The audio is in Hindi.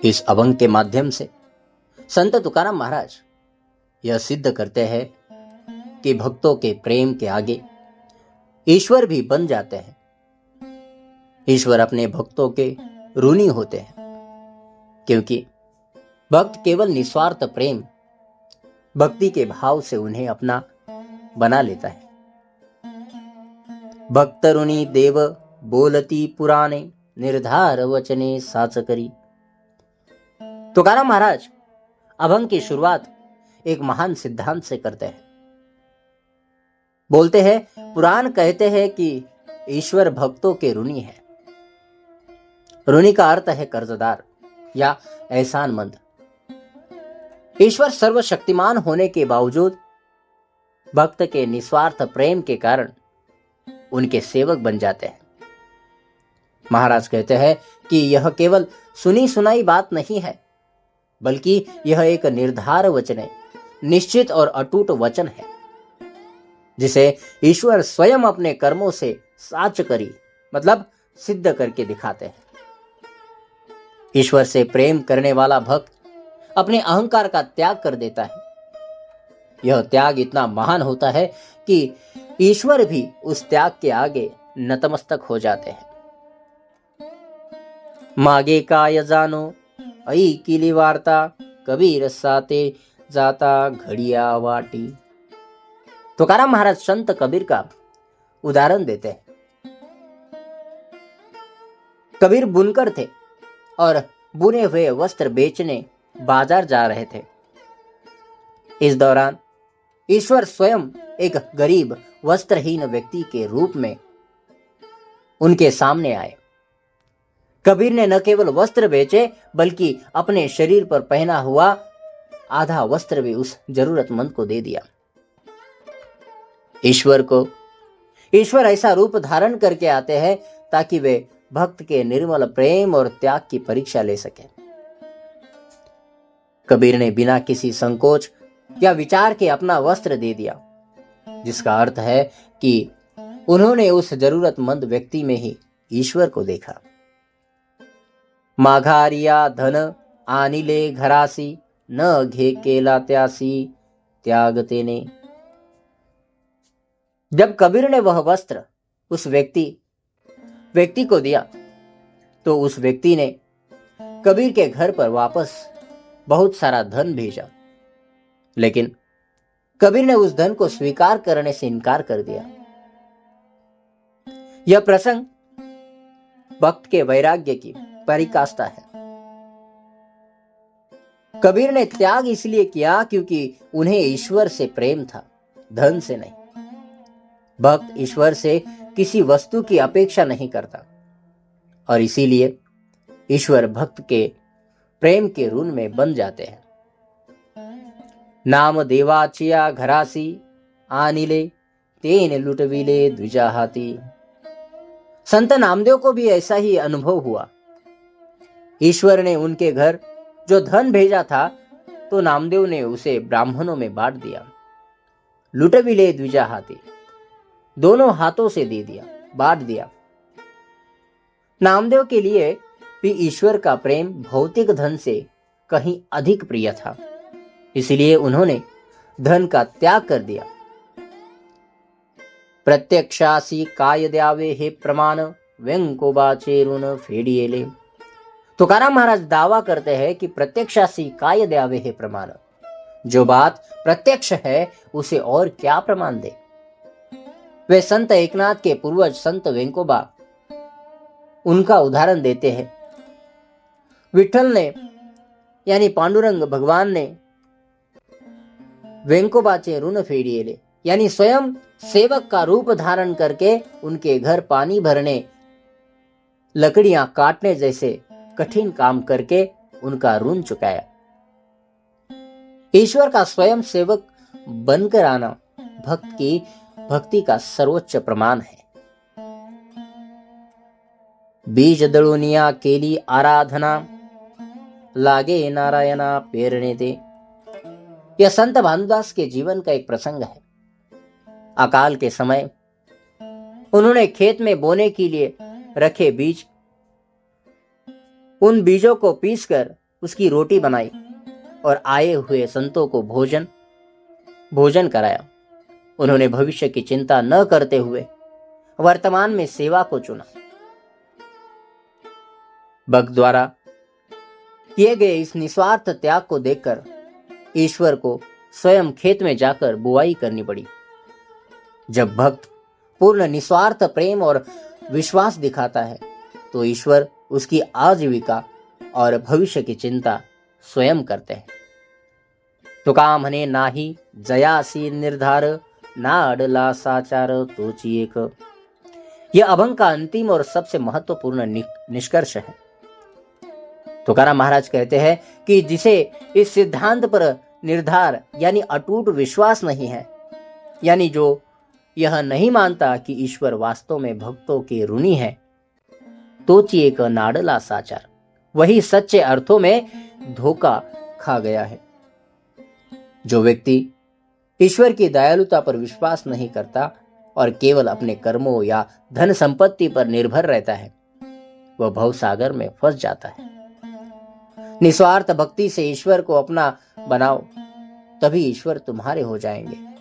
इस अभंग के माध्यम से संत तुकाराम महाराज यह सिद्ध करते हैं कि भक्तों के प्रेम के आगे ईश्वर भी बन जाते हैं। ईश्वर अपने भक्तों के ऋणी होते हैं, क्योंकि भक्त केवल निस्वार्थ प्रेम भक्ति के भाव से उन्हें अपना बना लेता है। भक्त ऋणी देव बोलती पुराणे, निर्धार वचने साच करी। तुकाराम महाराज अभंग की शुरुआत एक महान सिद्धांत से करते हैं। बोलते हैं, पुराण कहते हैं कि ईश्वर भक्तों के ऋणी है। ऋणी का अर्थ है कर्जदार या एहसानमंद। ईश्वर सर्वशक्तिमान होने के बावजूद भक्त के निस्वार्थ प्रेम के कारण उनके सेवक बन जाते हैं। महाराज कहते हैं कि यह केवल सुनी सुनाई बात नहीं है, बल्कि यह एक निर्धार वचन है, निश्चित और अटूट वचन है, जिसे ईश्वर स्वयं अपने कर्मों से साच करी मतलब सिद्ध करके दिखाते हैं। ईश्वर से प्रेम करने वाला भक्त अपने अहंकार का त्याग कर देता है। यह त्याग इतना महान होता है कि ईश्वर भी उस त्याग के आगे नतमस्तक हो जाते हैं। मागे काय जानो ऐकिली वार्ता, कबीर साते जाता घड़िया वाटी। तुकाराम महाराज संत कबीर का उदाहरण देते हैं। कबीर बुनकर थे और बुने हुए वस्त्र बेचने बाजार जा रहे थे। इस दौरान ईश्वर स्वयं एक गरीब वस्त्रहीन व्यक्ति के रूप में उनके सामने आए। कबीर ने न केवल वस्त्र बेचे, बल्कि अपने शरीर पर पहना हुआ आधा वस्त्र भी उस जरूरतमंद को दे दिया। ईश्वर ऐसा रूप धारण करके आते हैं ताकि वे भक्त के निर्मल प्रेम और त्याग की परीक्षा ले सके। कबीर ने बिना किसी संकोच या विचार के अपना वस्त्र दे दिया, जिसका अर्थ है कि उन्होंने उस जरूरतमंद व्यक्ति में ही ईश्वर को देखा। माघारिया धन आनिले घरासी, न घे केला त्यासी त्याग तेने। जब कबीर ने वह वस्त्र उस व्यक्ति को दिया, तो उस व्यक्ति ने कबीर के घर पर वापस बहुत सारा धन भेजा, लेकिन कबीर ने उस धन को स्वीकार करने से इनकार कर दिया। यह प्रसंग भक्त के वैराग्य की परिकाष्ठा है। कबीर ने त्याग इसलिए किया क्योंकि उन्हें ईश्वर से प्रेम था, धन से नहीं। भक्त ईश्वर से किसी वस्तु की अपेक्षा नहीं करता और इसीलिए ईश्वर भक्त के प्रेम के ऋण में बन जाते हैं। नाम देवाचिया घरासी, आनिले तेन लुटविले द्विजाहाती। संत नामदेव को भी ऐसा ही अनुभव हुआ। ईश्वर ने उनके घर जो धन भेजा था, तो नामदेव ने उसे ब्राह्मणों में बांट दिया। लुटविले द्विजाहाती, दोनों हाथों से दे दिया, बांट दिया। नामदेव के लिए भी ईश्वर का प्रेम भौतिक धन से कहीं अधिक प्रिय था, इसलिए उन्होंने धन का त्याग कर दिया। प्रत्यक्षासी काय द्यावे हे प्रमाण, व्यंकोबाचे ऋण फेडियेले। तुकाराम महाराज दावा करते हैं कि प्रत्यक्षासी काय द्यावे हे प्रमाण, जो बात प्रत्यक्ष है उसे और क्या प्रमाण दे। वे संत एकनाथ के पूर्वज संत वेंकोबा उनका उदाहरण देते हैं। विठल ने यानी पांडुरंग भगवान ने वेंकोबाचे ऋण फेडियेले यानी स्वयं सेवक का रूप धारण करके उनके घर पानी भरने, लकड़ियां काटने जैसे कठिन काम करके उनका ऋण चुकाया। ईश्वर का स्वयं सेवक बनकर आना भक्त की भक्ति का सर्वोच्च प्रमाण है। बीज दळुनिया केली आराधना, लागे नारायणा पेरणे दे। यह संत भानुदास के जीवन का एक प्रसंग है। अकाल के समय उन्होंने खेत में बोने के लिए रखे बीज, उन बीजों को पीसकर उसकी रोटी बनाई और आए हुए संतों को भोजन कराया। उन्होंने भविष्य की चिंता न करते हुए वर्तमान में सेवा को चुना। भक्त द्वारा किए गए इस निस्वार्थ त्याग को देखकर ईश्वर को स्वयं खेत में जाकर बुआई करनी पड़ी। जब भक्त पूर्ण निस्वार्थ प्रेम और विश्वास दिखाता है तो ईश्वर उसकी आजीविका और भविष्य की चिंता स्वयं करते हैं। तुका म्हणे नाही जयासी निर्धार, ना अडला साचार तोची एक। यह अभंग का अंतिम और सबसे महत्वपूर्ण निष्कर्ष है। तुकाराम महाराज कहते हैं कि जिसे इस सिद्धांत पर निर्धार यानी अटूट विश्वास नहीं है, यानी जो यह नहीं मानता कि ईश्वर वास्तव में भक्तों के ऋणी है, तोची एक नाडला साचार, वही सच्चे अर्थों में धोखा खा गया है। जो व्यक्ति ईश्वर की दयालुता पर विश्वास नहीं करता और केवल अपने कर्मों या धन संपत्ति पर निर्भर रहता है, वह भवसागर में फंस जाता है। निस्वार्थ भक्ति से ईश्वर को अपना बनाओ, तभी ईश्वर तुम्हारे हो जाएंगे।